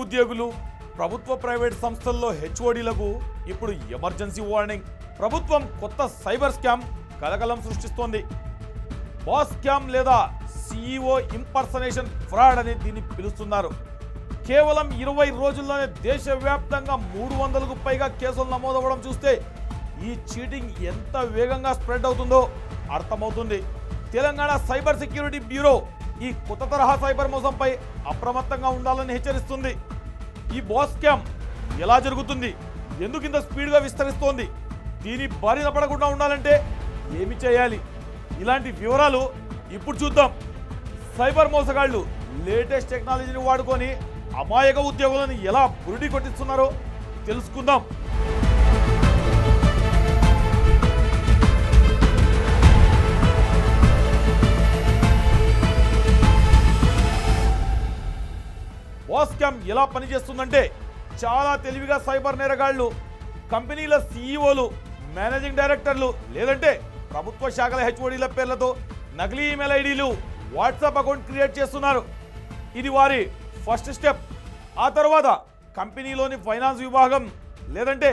ఉద్యోగులు, ప్రభుత్వ ప్రైవేట్ సంస్థల్లో హెచ్ఓడీలకు ఇప్పుడు ఎమర్జెన్సీ వార్నింగ్. ప్రభుత్వం కొత్త సైబర్ స్కామ్ కలకలం సృష్టిస్తోంది. బాస్ స్కామ్ లేదా CEO ఇంపర్సనేషన్ ఫ్రాడ్ అని దీన్ని పిలుస్తున్నారు. కేవలం 20 రోజుల్లోనే దేశవ్యాప్తంగా 300కు పైగా కేసులు నమోదవడం చూస్తే ఈ చీటింగ్ ఎంత వేగంగా స్ప్రెడ్ అవుతుందో అర్థమవుతుంది. తెలంగాణ సైబర్ సెక్యూరిటీ బ్యూరో ఈ కొత్త తరహా సైబర్ మోసంపై అప్రమత్తంగా ఉండాలని హెచ్చరిస్తుంది. ఈ బాస్ స్కామ్ ఎలా జరుగుతుంది, ఎందుకు ఇంత స్పీడ్గా విస్తరిస్తోంది, దీని బారిన పడకుండా ఉండాలంటే ఏమి చేయాలి, ఇలాంటి వివరాలు ఇప్పుడు చూద్దాం. సైబర్ మోసగాళ్లు లేటెస్ట్ టెక్నాలజీని వాడుకొని అమాయక ఉద్యోగులను ఎలా బురిడి కొట్టిస్తున్నారో తెలుసుకుందాం. బాస్ స్కామ్ ఎలా పనిచేస్తుందంటే, చాలా తెలివిగా సైబర్ నేరగాళ్లు కంపెనీల CEOలు, మేనేజింగ్ డైరెక్టర్లు లేదంటే ప్రభుత్వ శాఖల హెచ్ఓడీల పేర్లతో నకిలీ ఈమెయిల్ ఐడీలు, వాట్సాప్ అకౌంట్ క్రియేట్ చేస్తున్నారు. ఇది వారి ఫస్ట్ స్టెప్. ఆ తర్వాత కంపెనీలోని ఫైనాన్స్ విభాగం లేదంటే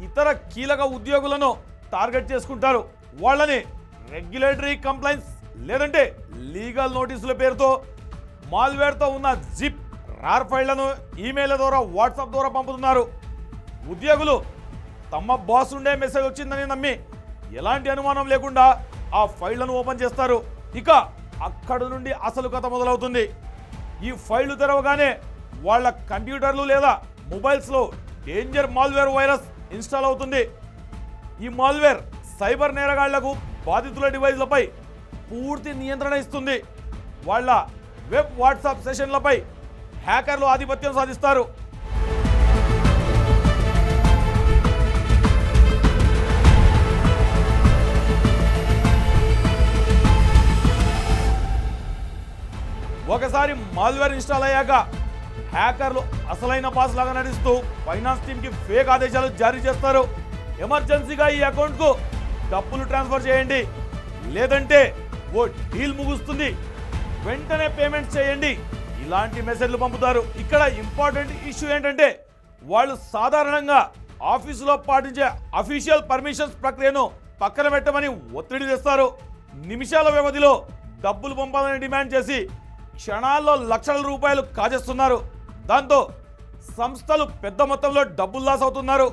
ఇతర కీలక ఉద్యోగులను టార్గెట్ చేసుకుంటారు. వాళ్ళని రెగ్యులేటరీ కంప్లైంట్స్ లేదంటే లీగల్ నోటీసుల పేరుతో మాల్వేర్తో ఉన్న జిప్, రార్ ఫైళ్లను ఈమెయిల్ ద్వారా, వాట్సాప్ ద్వారా పంపుతున్నారు. ఉద్యోగులు తమ బాస్ ఉండే మెసేజ్ వచ్చిందని నమ్మి ఎలాంటి అనుమానం లేకుండా ఆ ఫైళ్లను ఓపెన్ చేస్తారు. ఇక అక్కడ నుండి అసలు కథ మొదలవుతుంది. ఈ ఫైళ్లు తెరవగానే వాళ్ళ కంప్యూటర్లు లేదా మొబైల్స్లో డేంజర్ మాల్వేర్ వైరస్ ఇన్స్టాల్ అవుతుంది. ఈ మాల్వేర్ సైబర్ నేరగాళ్లకు బాధితుల డివైస్లపై పూర్తి నియంత్రణ ఇస్తుంది. వాళ్ళ వెబ్, వాట్సాప్ సెషన్లపై హ్యాకర్లు ఆధిపత్యం సాధిస్తారు. ఒకసారి మాల్వేర్ ఇన్స్టాల్ అయ్యాక హ్యాకర్లు అసలైన బాస్ లాగా నడుస్తూ ఫైనాన్స్ టీమ్కి ఫేక్ ఆదేశాలు జారీ చేస్తారు. ఎమర్జెన్సీగా ఈ అకౌంట్కు డబ్బులు ట్రాన్స్ఫర్ చేయండి, లేదంటే ఓ డీల్ ముగుస్తుంది, వెంటనే పేమెంట్ చేయండి, ఇలాంటి మెసేజ్లు పంపుతారు. ఇక్కడ ఇంపార్టెంట్ ఇష్యూ ఏంటంటే, వాళ్ళు సాధారణంగా ఆఫీసులో పాటించే అఫీషియల్ పర్మిషన్స్ ప్రక్రియను పక్కన పెట్టమని ఒత్తిడి తెస్తారు. నిమిషాల వ్యవధిలో డబ్బులు పంపాలని డిమాండ్ చేసి క్షణాల్లో లక్షల రూపాయలు కాజేస్తున్నారు. దాంతో సంస్థలు పెద్ద మొత్తంలో డబ్బులు లాస్ అవుతున్నారు.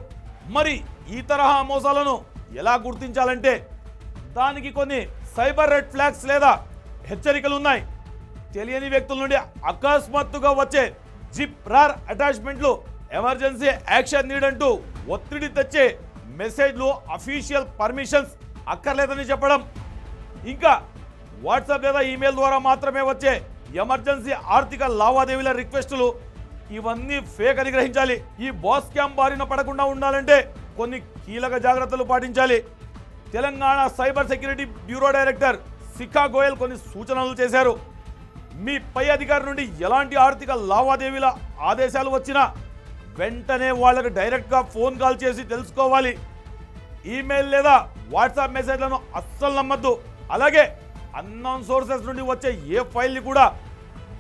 మరి ఈ తరహా మోసాలను ఎలా గుర్తించాలంటే, దానికి కొన్ని సైబర్ రెడ్ ఫ్లాగ్స్ లేదా హెచ్చరికలు ఉన్నాయి. తెలియని వ్యక్తుల నుండి అకస్మాత్తుగా వచ్చే జిప్, రార్ అటాచ్మెంట్లు, ఎమర్జెన్సీ యాక్షన్ నీడ్ అంటూ ఒత్తిడి తెచ్చే మెసేజ్లు, అఫీషియల్ పర్మిషన్స్ అక్కర్లేదని చెప్పడం, ఇంకా వాట్సాప్ లేదా ఈమెయిల్ ద్వారా మాత్రమే వచ్చే ఎమర్జెన్సీ ఆర్థిక లావాదేవీల రిక్వెస్టులు, ఇవన్నీ ఫేక్ అని గ్రహించాలి. ఈ బాస్ స్కామ్ బారిన పడకుండా ఉండాలంటే కొన్ని కీలక జాగ్రత్తలు పాటించాలి. Telangana cyber security bureau director Shikha Goyal కొన్ని సూచనలు చేశారు. మీ పై అధికారి నుండి ఎలాంటి ఆర్థిక లావాదేవీల ఆదేశాలు వచ్చినా వెంటనే వాళ్ళకి డైరెక్ట్గా ఫోన్ కాల్ చేసి తెలుసుకోవాలి. ఈమెయిల్ లేదా వాట్సాప్ మెసేజ్లను అస్సలు నమ్మద్దు. అలాగే అన్నోన్ సోర్సెస్ నుండి వచ్చే ఏ ఫైల్ని కూడా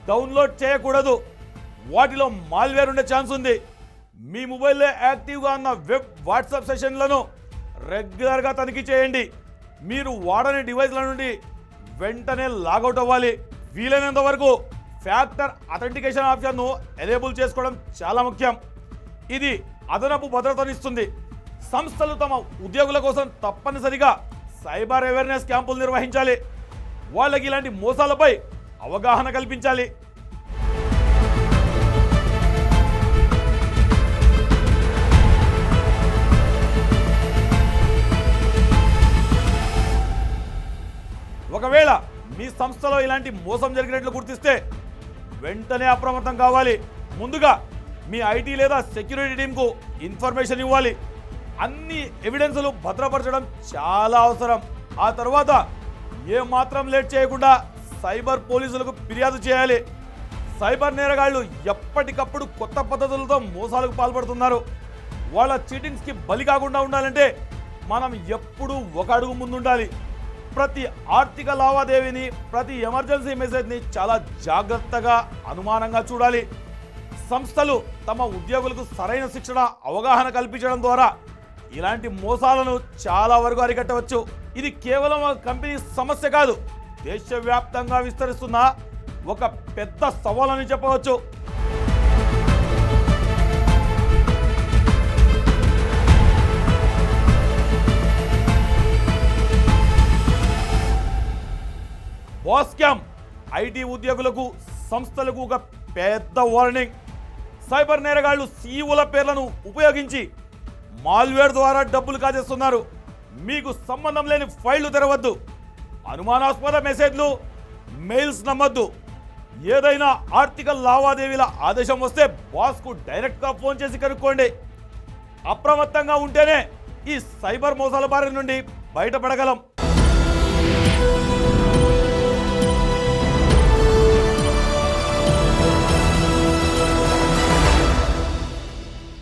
డౌన్లోడ్ చేయకూడదు. వాటిలో మాల్వేర్ ఉండే ఛాన్స్ ఉంది. మీ మొబైల్లో యాక్టివ్గా ఉన్న వెబ్, వాట్సాప్ సెషన్లను రెగ్యులర్గా తనిఖీ చేయండి. మీరు వాడని డివైస్ల నుండి వెంటనే లాగౌట్ అవ్వాలి. వీలైనంత వరకు ఫ్యాక్టర్ అథెంటికేషన్ ఆప్షన్ను ఎనేబుల్ చేసుకోవడం చాలా ముఖ్యం. ఇది అదనపు భద్రతనిస్తుంది. సంస్థలు తమ ఉద్యోగుల కోసం తప్పనిసరిగా సైబర్ అవేర్నెస్ క్యాంపులు నిర్వహించాలి. వాళ్ళకి ఇలాంటి మోసాలపై అవగాహన కల్పించాలి. ఒకవేళ మీ సంస్థలో ఇలాంటి మోసం జరిగినట్లు గుర్తిస్తే వెంటనే అప్రమత్తం కావాలి. ముందుగా మీ IT లేదా సెక్యూరిటీ టీంకు ఇన్ఫర్మేషన్ ఇవ్వాలి. అన్ని ఎవిడెన్స్లు భద్రపరచడం చాలా అవసరం. ఆ తర్వాత ఏమాత్రం లేట్ చేయకుండా సైబర్ పోలీసులకు ఫిర్యాదు చేయాలి. సైబర్ నేరగాళ్లు ఎప్పటికప్పుడు కొత్త పద్ధతులతో మోసాలకు పాల్పడుతున్నారు. వాళ్ళ చీటింగ్స్కి బలి కాకుండా ఉండాలంటే మనం ఎప్పుడూ ఒక అడుగు ముందుండాలి. ప్రతి ఆర్థిక లావాదేవీని, ప్రతి ఎమర్జెన్సీ మెసేజ్ని చాలా జాగ్రత్తగా, అనుమానంగా చూడాలి. సంస్థలు తమ ఉద్యోగులకు సరైన శిక్షణ అవగాహన కల్పించడం ద్వారా ఇలాంటి మోసాలను చాలా వరకు అరికట్టవచ్చు. ఇది కేవలం ఒక కంపెనీ సమస్య కాదు, దేశవ్యాప్తంగా విస్తరిస్తున్న ఒక పెద్ద సవాల్ అని చెప్పవచ్చు. బాస్ స్కామ్ ఐటీ ఉద్యోగులకు సంస్థలకు ఒక పెద్ద వార్నింగ్. సైబర్ నేరగాళ్లు సీఈఓల పేర్లను ఉపయోగించి మాల్వేర్ ద్వారా డబ్బులు కాజేస్తున్నారు. మీకు సంబంధం లేని ఫైళ్లు తెరవద్దు, అనుమానాస్పద మెసేజ్లు మెయిల్స్ నమ్మద్దు. ఏదైనా ఆర్థిక లావాదేవీల ఆదేశం వస్తే బాస్కు డైరెక్ట్గా ఫోన్ చేసి కనుక్కోండి. అప్రమత్తంగా ఉంటేనే ఈ సైబర్ మోసాల బారి నుండి బయటపడగలం.